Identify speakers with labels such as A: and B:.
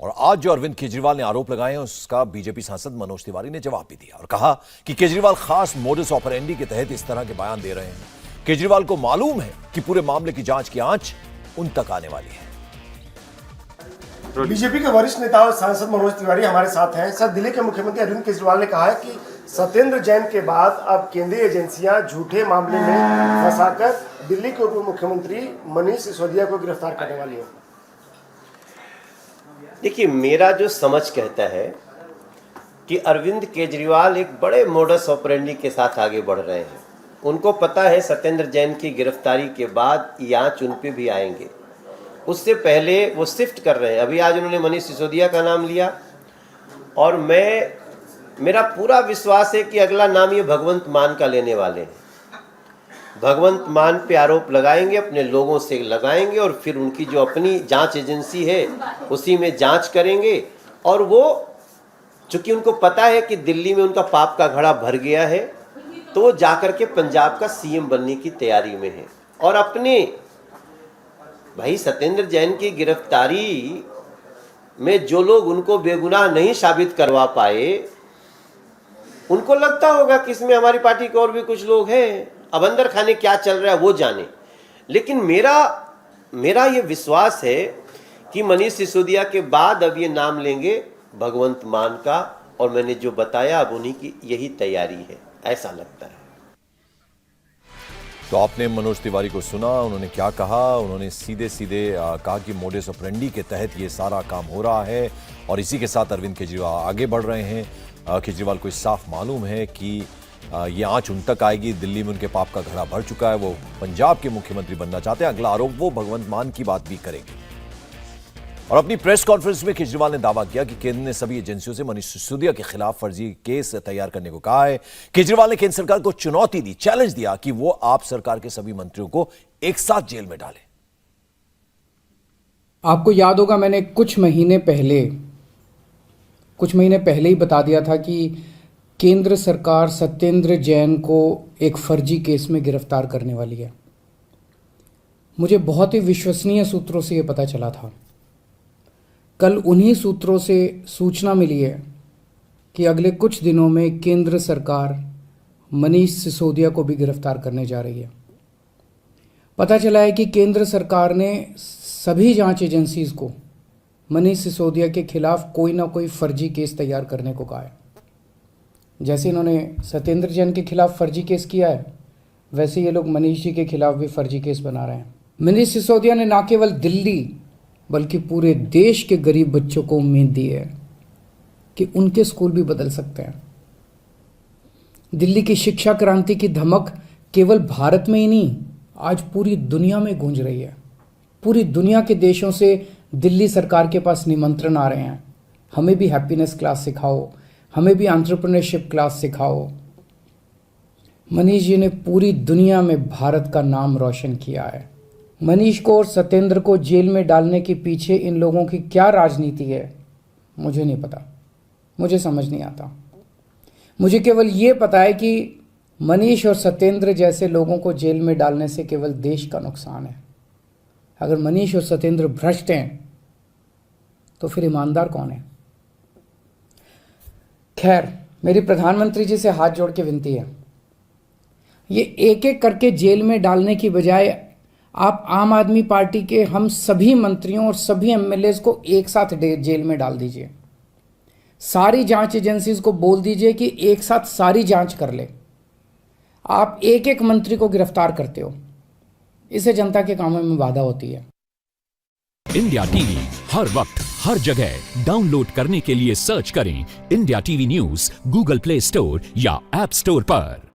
A: और आज जो अरविंद केजरीवाल ने आरोप लगाए हैं उसका बीजेपी सांसद मनोज तिवारी ने जवाब भी दिया और कहा कि केजरीवाल खास मोडस ऑपरेंडी के तहत इस तरह के बयान दे रहे हैं। केजरीवाल को मालूम है कि पूरे मामले की जांच की आंच उन तक आने वाली है।
B: बीजेपी के वरिष्ठ नेता और सांसद मनोज तिवारी हमारे साथ हैं। सर, दिल्ली के मुख्यमंत्री अरविंद केजरीवाल ने कहा है कि सत्येंद्र जैन के बाद अब केंद्रीय एजेंसियां झूठे मामले में फंसाकर दिल्ली के उप मुख्यमंत्री मनीष सिसोदिया को गिरफ्तार करने वाली है।
C: देखिए, मेरा जो समझ कहता है कि अरविंद केजरीवाल एक बड़े मोडस ऑपरेंडी के साथ आगे बढ़ रहे हैं। उनको पता है सत्येंद्र जैन की गिरफ्तारी के बाद ये आंच उन पे भी आएंगे। उससे पहले वो शिफ्ट कर रहे हैं। अभी आज उन्होंने मनीष सिसोदिया का नाम लिया और मेरा पूरा विश्वास है कि अगला नाम ये भगवंत मान का लेने वाले हैं। भगवंत मान पे आरोप लगाएंगे, अपने लोगों से लगाएंगे और फिर उनकी जो अपनी जांच एजेंसी है उसी में जांच करेंगे। और वो चूंकि उनको पता है कि दिल्ली में उनका पाप का घड़ा भर गया है, तो वो जाकर के पंजाब का सीएम बनने की तैयारी में है। और अपने भाई सत्येंद्र जैन की गिरफ्तारी में जो लोग उनको बेगुनाह नहीं साबित करवा पाए, उनको लगता होगा कि इसमें हमारी पार्टी के और भी कुछ लोग हैं। अब अंदर खाने क्या चल रहा है वो जाने। लेकिन मेरा ये विश्वास है कि मनीष सिसोदिया के बाद अब ये नाम लेंगे भगवंत मान का, और मैंने जो बताया अब उन्हीं की यही तैयारी है, ऐसा लगता है।
A: तो आपने मनोज तिवारी को सुना, उन्होंने क्या कहा। उन्होंने सीधे सीधे कहा कि मोडस ऑपरेंडी के तहत ये सारा काम हो रहा है और इसी के साथ अरविंद केजरीवाल आगे बढ़ रहे हैं। केजरीवाल को साफ मालूम है कि ये आंच उन तक आएगी। दिल्ली में उनके पाप का घड़ा भर चुका है, वो पंजाब के मुख्यमंत्री बनना चाहते हैं। अगला आरोप वो भगवंत मान की बात भी करेंगे। और अपनी प्रेस कॉन्फ्रेंस में केजरीवाल ने दावा किया कि केंद्र ने सभी एजेंसियों से मनीष सिसोदिया के खिलाफ फर्जी केस तैयार करने को कहा है। केजरीवाल ने केंद्र सरकार को चुनौती दी, चैलेंज दिया कि वो आप सरकार के सभी मंत्रियों को एक साथ जेल में डाले।
D: आपको याद होगा, मैंने कुछ महीने पहले ही बता दिया था कि केंद्र सरकार सत्येंद्र जैन को एक फर्जी केस में गिरफ्तार करने वाली है। मुझे बहुत ही विश्वसनीय सूत्रों से यह पता चला था। कल उन्हीं सूत्रों से सूचना मिली है कि अगले कुछ दिनों में केंद्र सरकार मनीष सिसोदिया को भी गिरफ्तार करने जा रही है। पता चला है कि केंद्र सरकार ने सभी जांच एजेंसीज को मनीष सिसोदिया के खिलाफ कोई ना कोई फर्जी केस तैयार करने को कहा है। जैसे इन्होंने सत्येंद्र जैन के खिलाफ फर्जी केस किया है, वैसे ये लोग मनीष जी के खिलाफ भी फर्जी केस बना रहे हैं। मनीष सिसोदिया ने ना केवल दिल्ली बल्कि पूरे देश के गरीब बच्चों को उम्मीद दी है कि उनके स्कूल भी बदल सकते हैं। दिल्ली की शिक्षा क्रांति की धमक केवल भारत में ही नहीं, आज पूरी दुनिया में गूंज रही है। पूरी दुनिया के देशों से दिल्ली सरकार के पास निमंत्रण आ रहे हैं, हमें भी हैप्पीनेस क्लास सिखाओ, हमें भी एंटरप्रेन्योरशिप क्लास सिखाओ। मनीष जी ने पूरी दुनिया में भारत का नाम रोशन किया है। मनीष को और सत्येंद्र को जेल में डालने के पीछे इन लोगों की क्या राजनीति है, मुझे नहीं पता, मुझे समझ नहीं आता। मुझे केवल ये पता है कि मनीष और सत्येंद्र जैसे लोगों को जेल में डालने से केवल देश का नुकसान है। अगर मनीष और सत्येंद्र भ्रष्ट हैं तो फिर ईमानदार कौन है? खैर, मेरी प्रधानमंत्री जी से हाथ जोड़ के विनती है, ये एक एक करके जेल में डालने की बजाय आप आम आदमी पार्टी के हम सभी मंत्रियों और सभी एमएलएज को एक साथ जेल में डाल दीजिए। सारी जांच एजेंसीज को बोल दीजिए कि एक साथ सारी जांच कर ले। आप एक एक मंत्री को गिरफ्तार करते हो, इससे जनता के कामों में बाधा होती है।
E: इंडिया टीवी हर वक्त हर जगह डाउनलोड करने के लिए सर्च करें India TV news Google play store या ऐप स्टोर पर।